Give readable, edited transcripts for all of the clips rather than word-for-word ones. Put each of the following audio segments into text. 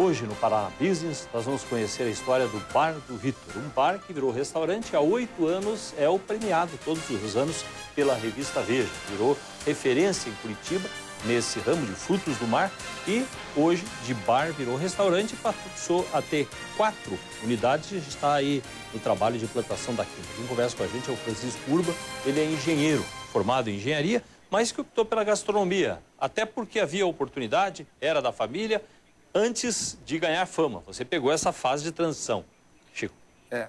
Hoje, no Paraná Business, nós vamos conhecer a história do Bar do Vitor. Um bar que virou restaurante há 8 anos, é o premiado todos os anos pela revista Veja. Virou referência em Curitiba nesse ramo de frutos do mar e hoje de bar virou restaurante e passou a ter 4 unidades e está aí no trabalho de implantação da quinta. Quem conversa com a gente é o Francisco Urba, ele é engenheiro, formado em engenharia, mas que optou pela gastronomia, até porque havia oportunidade, era da família, antes de ganhar fama. Você pegou essa fase de transição, Chico.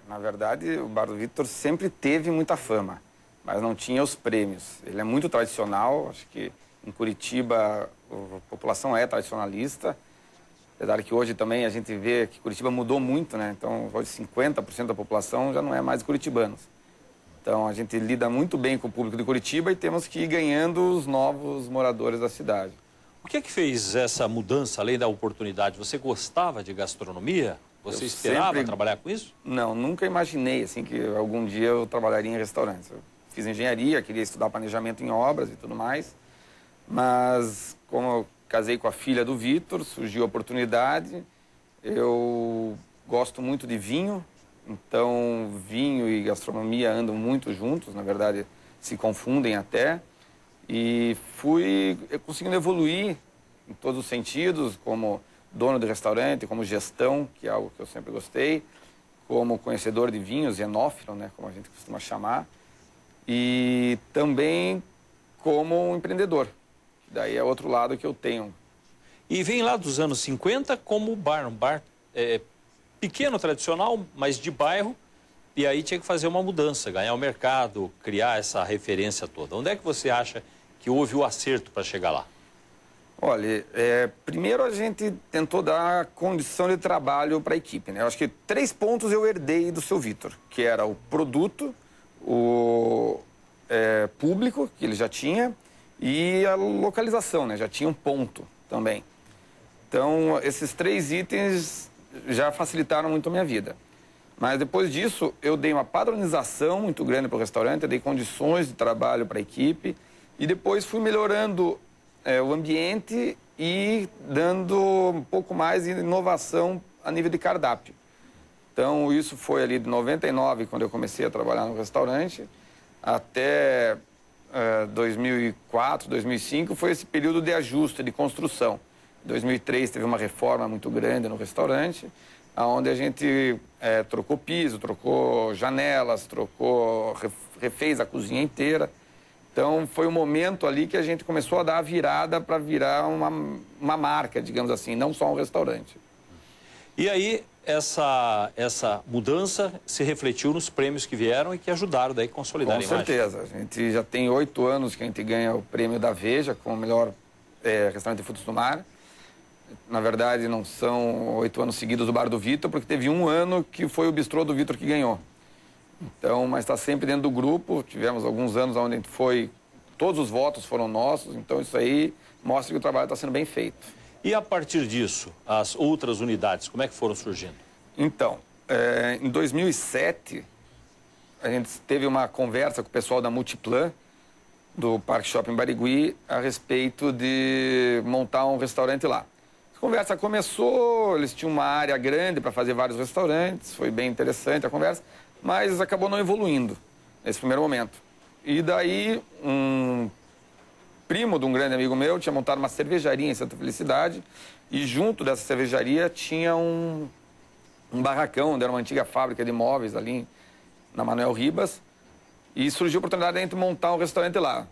Na verdade, o Bar do Vitor sempre teve muita fama, mas não tinha os prêmios. Ele é muito tradicional, acho que em Curitiba a população é tradicionalista, apesar que hoje também a gente vê que Curitiba mudou muito, né? Então, hoje 50% da população já não é mais curitibanos. Então, a gente lida muito bem com o público de Curitiba e temos que ir ganhando os novos moradores da cidade. O que é que fez essa mudança, além da oportunidade? Você gostava de gastronomia? Você esperava trabalhar com isso? Não, nunca imaginei assim, que algum dia eu trabalharia em restaurantes. Eu fiz engenharia, queria estudar planejamento em obras e tudo mais. Mas, como eu casei com a filha do Vitor, surgiu a oportunidade. Eu gosto muito de vinho, então vinho e gastronomia andam muito juntos, na verdade se confundem até. E fui conseguindo evoluir em todos os sentidos, como dono de restaurante, como gestão, que é algo que eu sempre gostei, como conhecedor de vinhos, enófilo, né, como a gente costuma chamar, e também como um empreendedor. Daí é outro lado que eu tenho. E vem lá dos anos 50 como bar, um bar pequeno, tradicional, mas de bairro, e aí tinha que fazer uma mudança, ganhar o mercado, criar essa referência toda. Onde é que você acha que houve o acerto para chegar lá? Olha, primeiro a gente tentou dar condição de trabalho para a equipe, né? Eu acho que 3 pontos eu herdei do seu Vitor, que era o produto, o público, que ele já tinha, e a localização, né? Já tinha um ponto também. Então, esses 3 itens já facilitaram muito a minha vida. Mas depois disso, eu dei uma padronização muito grande para o restaurante, eu dei condições de trabalho para a equipe e depois fui melhorando o ambiente e dando um pouco mais de inovação a nível de cardápio. Então, isso foi ali de 99, quando eu comecei a trabalhar no restaurante, até 2004, 2005, foi esse período de ajuste, de construção. Em 2003 teve uma reforma muito grande no restaurante, onde a gente trocou piso, trocou janelas, refez a cozinha inteira. Então, foi um momento ali que a gente começou a dar a virada para virar uma marca, digamos assim, não só um restaurante. E aí, essa mudança se refletiu nos prêmios que vieram e que ajudaram daí a consolidar a imagem. Com certeza. A gente já tem 8 anos que a gente ganha o prêmio da Veja como o melhor restaurante de frutos do mar. Na verdade, não são 8 anos seguidos do Bar do Vitor, porque teve um ano que foi o Bistrô do Vitor que ganhou. Então, mas está sempre dentro do grupo. Tivemos alguns anos onde a gente foi, todos os votos foram nossos, então isso aí mostra que o trabalho está sendo bem feito. E a partir disso, as outras unidades, como é que foram surgindo? Então, em 2007, a gente teve uma conversa com o pessoal da Multiplan, do Parque Shopping Barigui, a respeito de montar um restaurante lá. A conversa começou, eles tinham uma área grande para fazer vários restaurantes, foi bem interessante a conversa, mas acabou não evoluindo nesse primeiro momento. E daí, um primo de um grande amigo meu tinha montado uma cervejaria em Santa Felicidade e junto dessa cervejaria tinha um barracão, onde era uma antiga fábrica de móveis ali na Manuel Ribas, e surgiu a oportunidade de a gente montar um restaurante lá.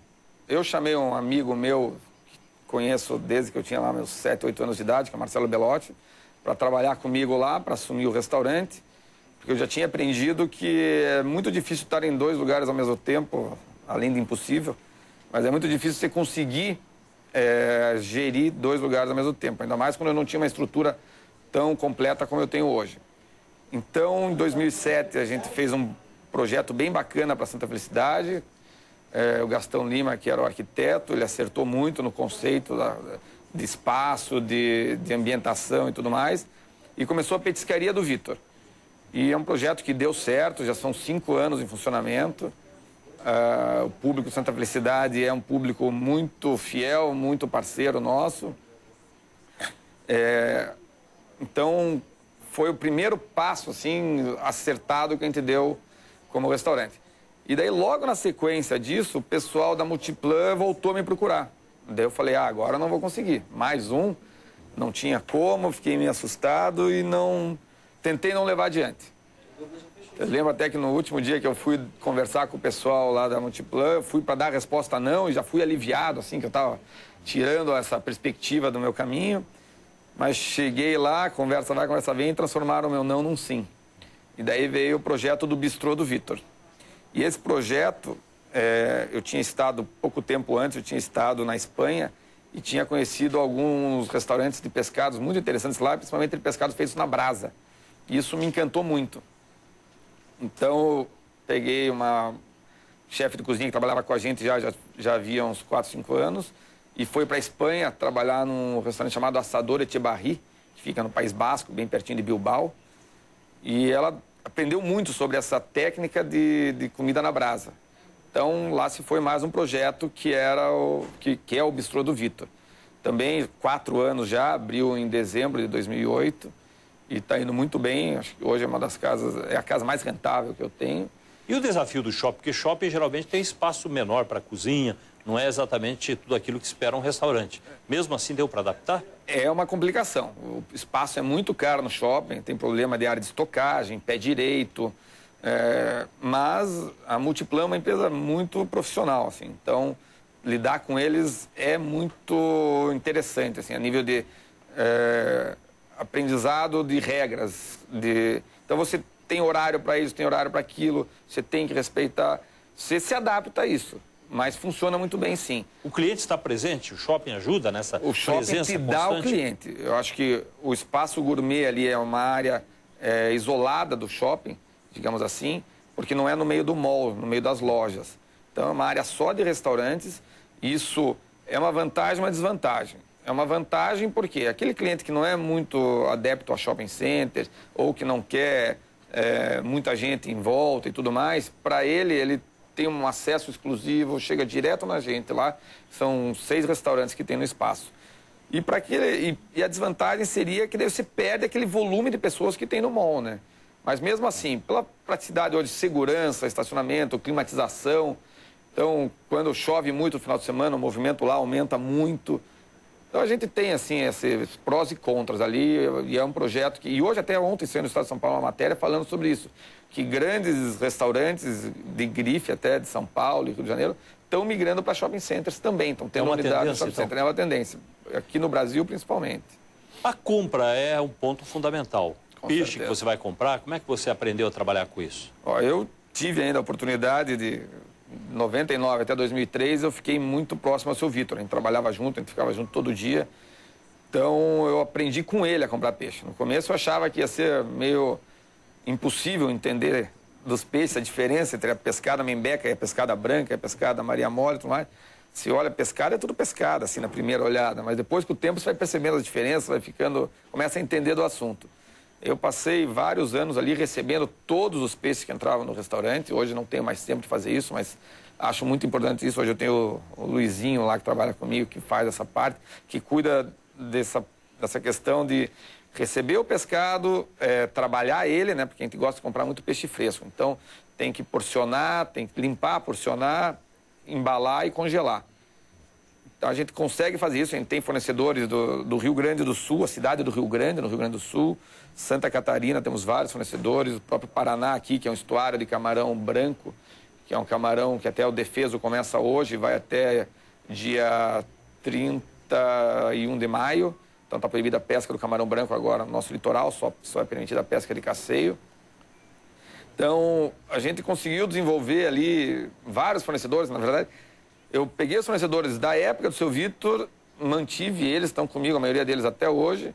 Eu chamei um amigo meu, que conheço desde que eu tinha lá meus 7, 8 anos de idade, que é o Marcelo Belotti, para trabalhar comigo lá, para assumir o restaurante, porque eu já tinha aprendido que é muito difícil estar em 2 lugares ao mesmo tempo, além de impossível, mas é muito difícil você conseguir gerir 2 lugares ao mesmo tempo, ainda mais quando eu não tinha uma estrutura tão completa como eu tenho hoje. Então, em 2007, a gente fez um projeto bem bacana para Santa Felicidade. O Gastão Lima, que era o arquiteto, ele acertou muito no conceito de espaço, de ambientação e tudo mais, e começou a Petiscaria do Vitor. E é um projeto que deu certo, já são 5 anos em funcionamento. O público de Santa Felicidade é um público muito fiel, muito parceiro nosso. Então, foi o primeiro passo, assim, acertado que a gente deu como restaurante. E daí, logo na sequência disso, o pessoal da Multiplan voltou a me procurar. Daí eu falei, agora eu não vou conseguir. Mais um, não tinha como, fiquei meio assustado e tentei não levar adiante. Eu lembro até que no último dia que eu fui conversar com o pessoal lá da Multiplan, fui para dar a resposta não e já fui aliviado, assim, que eu estava tirando essa perspectiva do meu caminho. Mas cheguei lá, conversa vai, conversa vem, e transformaram o meu não num sim. E daí veio o projeto do Bistrô do Vitor. E esse projeto, eu tinha estado, pouco tempo antes, eu tinha estado na Espanha e tinha conhecido alguns restaurantes de pescados muito interessantes lá, principalmente de pescados feitos na brasa. E isso me encantou muito. Então, eu peguei uma chefe de cozinha que trabalhava com a gente já havia uns 4, 5 anos e foi para a Espanha trabalhar num restaurante chamado Assador Etxebarri, que fica no País Basco, bem pertinho de Bilbao. E ela aprendeu muito sobre essa técnica de comida na brasa. Então, lá se foi mais um projeto que é o Bistrô do Vitor. Também 4 anos já, abriu em dezembro de 2008. E está indo muito bem, acho que hoje é uma das casas, é a casa mais rentável que eu tenho. E o desafio do shopping? Porque shopping geralmente tem espaço menor para cozinha, não é exatamente tudo aquilo que espera um restaurante. Mesmo assim, deu para adaptar? É uma complicação. O espaço é muito caro no shopping, tem problema de área de estocagem, pé direito, mas a Multiplan é uma empresa muito profissional, assim, então lidar com eles é muito interessante, assim, a nível de aprendizado de regras. Então você tem horário para isso, tem horário para aquilo, você tem que respeitar, você se adapta a isso. Mas funciona muito bem, sim. O cliente está presente? O shopping ajuda nessa presença constante? O shopping te dá o cliente. Eu acho que o espaço gourmet ali é uma área isolada do shopping, digamos assim, porque não é no meio do mall, no meio das lojas. Então é uma área só de restaurantes. Isso é uma vantagem e uma desvantagem. É uma vantagem porque aquele cliente que não é muito adepto a shopping centers ou que não quer muita gente em volta e tudo mais, para ele tem um acesso exclusivo, chega direto na gente lá, são 6 restaurantes que tem no espaço. E a desvantagem seria que daí você perde aquele volume de pessoas que tem no mall, né? Mas mesmo assim, pela praticidade hoje de segurança, estacionamento, climatização, então quando chove muito no final de semana, o movimento lá aumenta muito. Então a gente tem assim esses prós e contras ali, e é um projeto que... E hoje até ontem saiu no Estado de São Paulo uma matéria falando sobre isso, que grandes restaurantes de grife até de São Paulo e Rio de Janeiro estão migrando para shopping centers também, então tem uma unidade no shopping center, é uma tendência, aqui no Brasil principalmente. A compra é um ponto fundamental. Com Peixe certeza. que você vai comprar, como é que você aprendeu a trabalhar com isso? Eu tive ainda a oportunidade de 99 até 2003, eu fiquei muito próximo ao seu Vitor. A gente trabalhava junto, a gente ficava junto todo dia. Então, eu aprendi com ele a comprar peixe. No começo, eu achava que ia ser meio impossível entender dos peixes a diferença entre a pescada membeca e a pescada branca, a pescada Maria Mole e tudo mais. Se olha, pescada é tudo pescada, assim, na primeira olhada. Mas depois, com o tempo, você vai percebendo as diferenças, começa a entender do assunto. Eu passei vários anos ali recebendo todos os peixes que entravam no restaurante. Hoje não tenho mais tempo de fazer isso, mas acho muito importante isso. Hoje eu tenho o Luizinho lá que trabalha comigo, que faz essa parte, que cuida dessa questão de receber o pescado, trabalhar ele, né? Porque a gente gosta de comprar muito peixe fresco. Então tem que porcionar, tem que limpar, porcionar, embalar e congelar. Então a gente consegue fazer isso. A gente tem fornecedores do Rio Grande do Sul, a cidade do Rio Grande, no Rio Grande do Sul, Santa Catarina, temos vários fornecedores, o próprio Paraná aqui, que é um estuário de camarão branco, que é um camarão que até o defeso começa hoje, vai até dia 31 de maio. Então está proibida a pesca do camarão branco agora no nosso litoral, só é permitida a pesca de casseio. Então a gente conseguiu desenvolver ali vários fornecedores, na verdade. Eu peguei os fornecedores da época do seu Vitor, mantive eles, estão comigo, a maioria deles até hoje,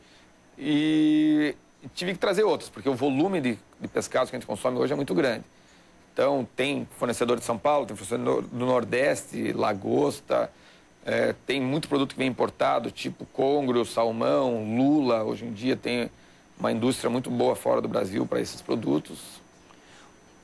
e tive que trazer outros, porque o volume de pescados que a gente consome hoje é muito grande. Então, tem fornecedor de São Paulo, tem fornecedor do Nordeste, lagosta, tem muito produto que vem importado, tipo congro, salmão, lula. Hoje em dia tem uma indústria muito boa fora do Brasil para esses produtos.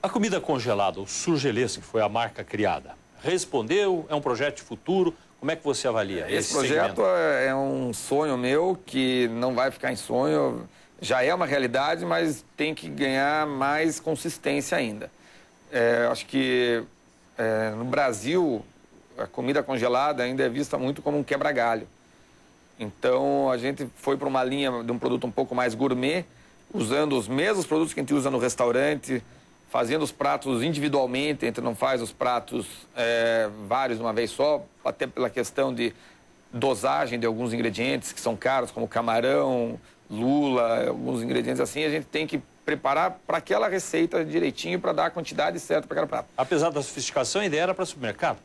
A comida congelada, o Surgelês, que foi a marca criada, respondeu? É um projeto de futuro? Como é que você avalia esse projeto? É um sonho meu que não vai ficar em sonho. já é uma realidade, mas tem que ganhar mais consistência ainda. Acho que no Brasil a comida congelada ainda é vista muito como um quebra-galho. Então a gente foi para uma linha de um produto um pouco mais gourmet, usando os mesmos produtos que a gente usa no restaurante, fazendo os pratos individualmente. A gente não faz os pratos vários de uma vez só, até pela questão de dosagem de alguns ingredientes que são caros, como camarão, lula, alguns ingredientes assim. A gente tem que preparar para aquela receita direitinho para dar a quantidade certa para cada prato. Apesar da sofisticação, a ideia era para supermercado?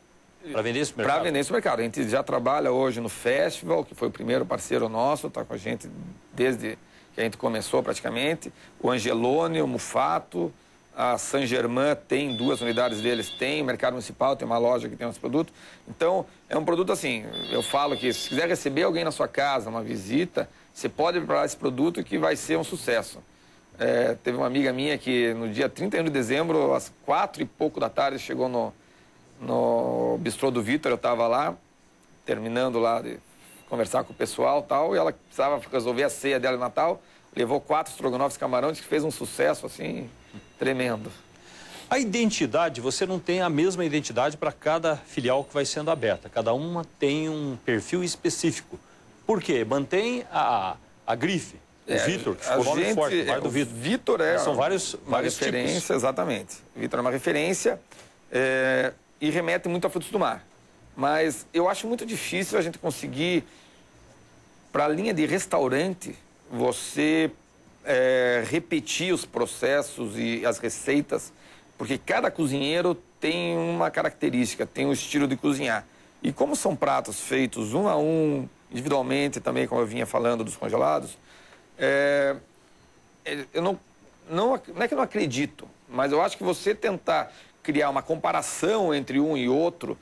Para vender esse mercado? Para vender esse mercado. A gente já trabalha hoje no Festival, que foi o primeiro parceiro nosso, está com a gente desde que a gente começou praticamente. O Angelone, o Mufato, a Saint Germain tem 2 unidades deles, tem. O Mercado Municipal tem uma loja que tem esse produto. Então, é um produto assim, eu falo que se quiser receber alguém na sua casa, uma visita, você pode preparar esse produto que vai ser um sucesso. Teve uma amiga minha que no dia 31 de dezembro, às 4 e pouco da tarde, chegou no bistrô do Vitor. Eu estava lá, terminando lá de conversar com o pessoal e tal, e ela precisava resolver a ceia dela de Natal, levou 4 estrogonofes camarão, que fez um sucesso, assim, tremendo. A identidade, você não tem a mesma identidade para cada filial que vai sendo aberta, cada uma tem um perfil específico. Por quê? Mantém a grife. O Vitor, que ficou nome forte, o bar do Vitor. Vitor são vários referência, tipos. Exatamente. Vitor é uma referência e remete muito a frutos do mar. Mas eu acho muito difícil a gente conseguir, para a linha de restaurante, você repetir os processos e as receitas, porque cada cozinheiro tem uma característica, tem um estilo de cozinhar. E como são pratos feitos um a um, individualmente também, como eu vinha falando dos congelados, eu não é que eu não acredito, mas eu acho que você tentar criar uma comparação entre um e outro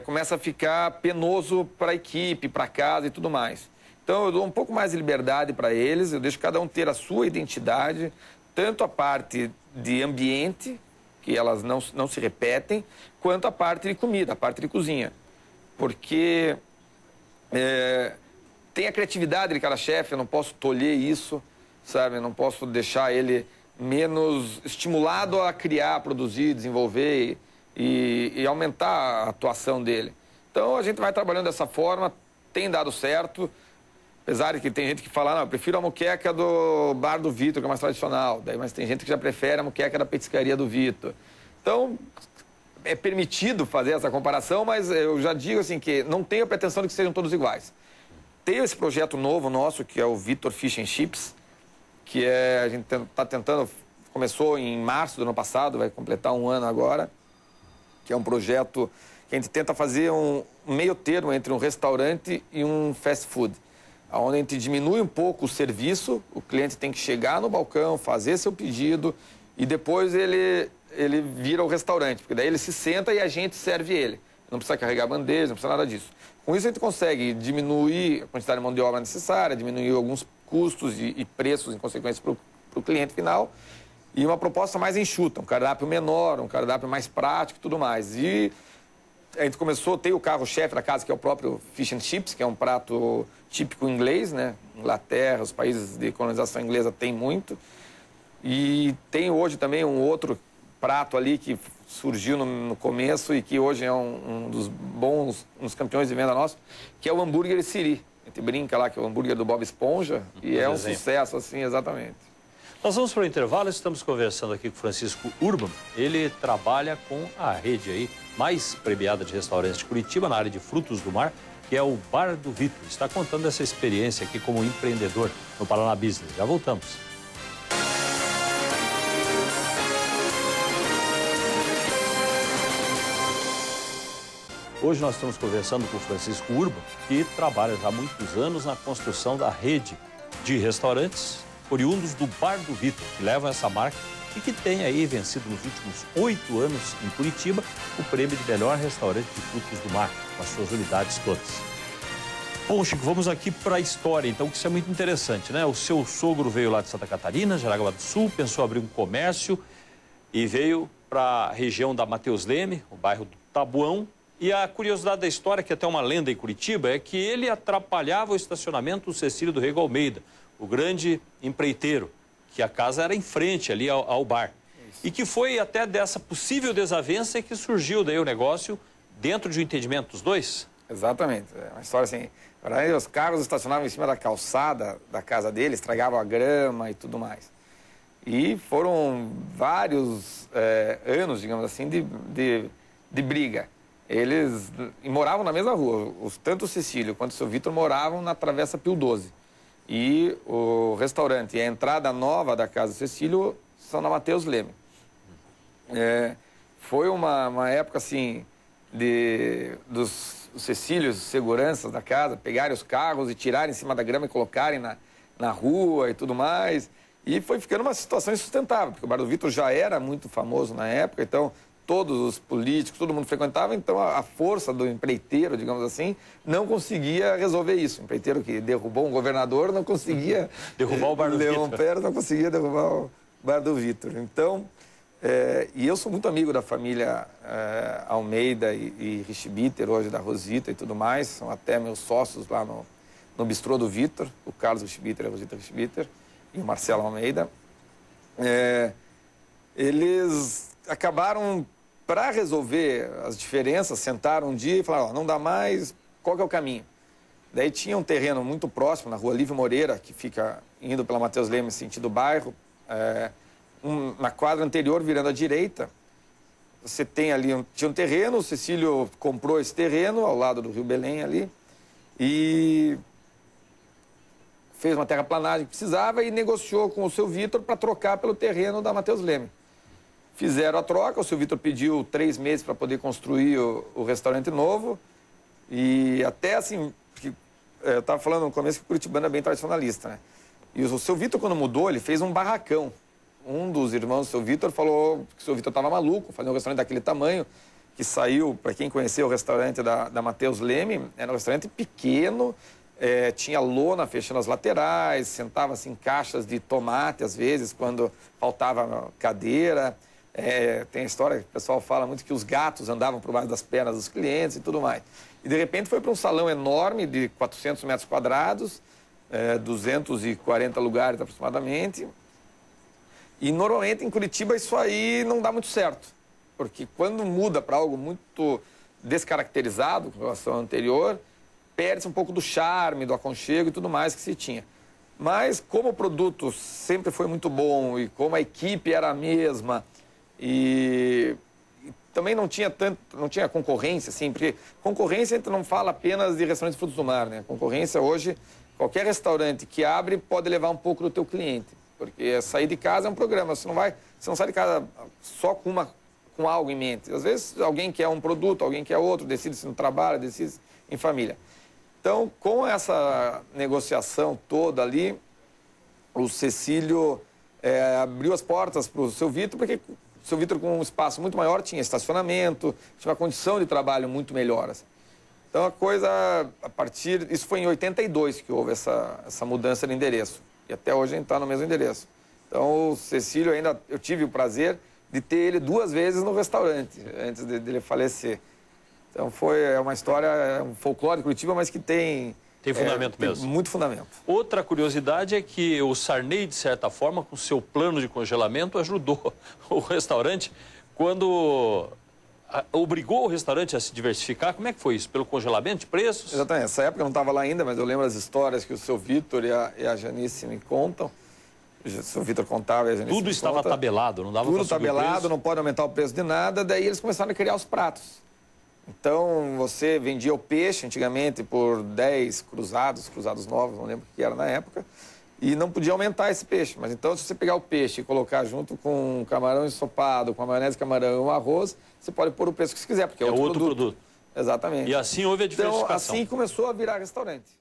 começa a ficar penoso para a equipe, para casa e tudo mais. Então eu dou um pouco mais de liberdade para eles, eu deixo cada um ter a sua identidade, tanto a parte de ambiente, que elas não se repetem, quanto a parte de comida, a parte de cozinha. Porque tem a criatividade de cada chefe, eu não posso tolher isso, sabe? Eu não posso deixar ele menos estimulado a criar, a produzir, desenvolver e aumentar a atuação dele. Então a gente vai trabalhando dessa forma, tem dado certo, apesar de que tem gente que fala, não, eu prefiro a moqueca do bar do Vitor, que é mais tradicional, mas tem gente que já prefere a moqueca da petiscaria do Vitor. Então é permitido fazer essa comparação, mas eu já digo assim que não tenho a pretensão de que sejam todos iguais. Tem esse projeto novo nosso, que é o Vitor Fish and Chips, que a gente está tentando, começou em março do ano passado, vai completar 1 ano agora, que é um projeto que a gente tenta fazer um meio termo entre um restaurante e um fast food, onde a gente diminui um pouco o serviço, o cliente tem que chegar no balcão, fazer seu pedido e depois ele vira o restaurante, porque daí ele se senta e a gente serve ele. Não precisa carregar bandeja, não precisa nada disso. Com isso a gente consegue diminuir a quantidade de mão de obra necessária, diminuir alguns custos e preços em consequência para o cliente final e uma proposta mais enxuta, um cardápio menor, um cardápio mais prático e tudo mais. E a gente começou, tem o carro-chefe da casa, que é o próprio Fish and Chips, que é um prato típico inglês, né? Inglaterra, os países de colonização inglesa têm muito. E tem hoje também um outro prato ali que surgiu no começo e que hoje é um dos bons, uns campeões de venda nossos, que é o hambúrguer siri. A gente brinca lá que é o hambúrguer do Bob Esponja e é um sucesso, assim, exatamente. Nós vamos para o intervalo, estamos conversando aqui com o Francisco Urban. Ele trabalha com a rede aí mais premiada de restaurantes de Curitiba, na área de frutos do mar, que é o Bar do Vitor. Está contando essa experiência aqui como empreendedor no Paraná Business. Já voltamos. Hoje nós estamos conversando com o Francisco Urban, que trabalha já há muitos anos na construção da rede de restaurantes oriundos do Bar do Vitor, que levam essa marca e que tem aí vencido nos últimos 8 anos em Curitiba o prêmio de melhor restaurante de frutos do mar, com as suas unidades todas. Bom, Chico, vamos aqui para a história, então, que isso é muito interessante, né? O seu sogro veio lá de Santa Catarina, Jaraguá do Sul, pensou abrir um comércio e veio para a região da Mateus Leme, o bairro do Tabuão. E a curiosidade da história, que é até uma lenda em Curitiba, é que ele atrapalhava o estacionamento do Cecílio do Rego Almeida, o grande empreiteiro, que a casa era em frente ali ao bar. Isso. E que foi até dessa possível desavença que surgiu daí o negócio dentro de um entendimento dos dois? Exatamente. É uma história assim, os carros estacionavam em cima da calçada da casa dele, estragavam a grama e tudo mais. E foram vários anos, digamos assim, de briga. Eles moravam na mesma rua. Tanto o Cecílio quanto o seu Vitor moravam na Travessa Pio XII. E o restaurante e a entrada nova da casa do Cecílio são na Matheus Leme. Foi uma época, assim, dos Cecílios, seguranças da casa, pegarem os carros e tirarem em cima da grama e colocarem na rua e tudo mais. E foi ficando uma situação insustentável, porque o Bar do Vitor já era muito famoso na época, então todos os políticos, todo mundo frequentava, então a força do empreiteiro, digamos assim, não conseguia resolver isso. O empreiteiro que derrubou um governador não conseguia... derrubar o Bar do Vitor. Leão Pérez não conseguia derrubar o Bar do Vitor. Então, e eu sou muito amigo da família Almeida e Richibiter, hoje da Rosita e tudo mais, são até meus sócios lá no bistrô do Vitor, o Carlos Richibiter e a Rosita Richibiter, e o Marcelo Almeida. Eles acabaram, para resolver as diferenças, sentaram um dia e falaram, não dá mais, qual que é o caminho? Daí tinha um terreno muito próximo, na rua Lívio Moreira, que fica indo pela Matheus Leme, sentido bairro, na quadra anterior, virando à direita, você tem ali, tinha um terreno, o Cecílio comprou esse terreno, ao lado do Rio Belém ali, e fez uma terraplanagem que precisava e negociou com o seu Vitor para trocar pelo terreno da Matheus Leme. Fizeram a troca, o seu Vitor pediu 3 meses para poder construir o restaurante novo. E até assim, porque, eu estava falando no começo que o curitibano é bem tradicionalista, né? E o seu Vitor, quando mudou, ele fez um barracão. Um dos irmãos do seu Vitor falou que o seu Vitor estava maluco, fazer um restaurante daquele tamanho, que saiu, para quem conheceu o restaurante da Matheus Leme, era um restaurante pequeno, tinha lona fechando as laterais, sentava-se em caixas de tomate, às vezes, quando faltava cadeira. Tem a história que o pessoal fala muito que os gatos andavam por baixo das pernas dos clientes e tudo mais. E, de repente, foi para um salão enorme de 400 metros quadrados, 240 lugares aproximadamente. E, normalmente, em Curitiba, isso aí não dá muito certo. Porque quando muda para algo muito descaracterizado com relação ao anterior, perde-se um pouco do charme, do aconchego e tudo mais que se tinha. Mas, como o produto sempre foi muito bom e como a equipe era a mesma, e também não tinha concorrência, assim, porque concorrência a gente não fala apenas de restaurantes de frutos do mar, né? Concorrência hoje, qualquer restaurante que abre pode levar um pouco do teu cliente, porque sair de casa é um programa, você não sai de casa só com algo em mente. Às vezes alguém quer um produto, alguém quer outro, decide-se no trabalho, decide-se em família. Então, com essa negociação toda ali, o Cecílio abriu as portas para o seu Vitor, porque o seu Vitor, com um espaço muito maior, tinha estacionamento, tinha uma condição de trabalho muito melhor. Assim. Então, a coisa, isso foi em 82 que houve essa mudança de endereço. E até hoje a gente está no mesmo endereço. Então, o Cecílio eu tive o prazer de ter ele 2 vezes no restaurante, antes dele falecer. Então, uma história, um folclore de Curitiba, mas que tem fundamento mesmo. Tem muito fundamento. Outra curiosidade é que o Sarney, de certa forma, com seu plano de congelamento, ajudou o restaurante quando obrigou o restaurante a se diversificar. Como é que foi isso? Pelo congelamento de preços? Exatamente. Nessa época eu não estava lá ainda, mas eu lembro as histórias que o seu Vitor e a Janice me contam. O seu Vitor contava e a Janice Tudo estava tabelado, não dava para subir o preço? Tudo tabelado, não pode aumentar o preço de nada. Daí eles começaram a criar os pratos. Então, você vendia o peixe antigamente por 10 cruzados novos, não lembro o que era na época, e não podia aumentar esse peixe. Mas então, se você pegar o peixe e colocar junto com um camarão ensopado, com a maionese de camarão e um arroz, você pode pôr o preço que você quiser, porque é outro produto. Exatamente. E assim houve a diversificação. Então, assim começou a virar restaurante.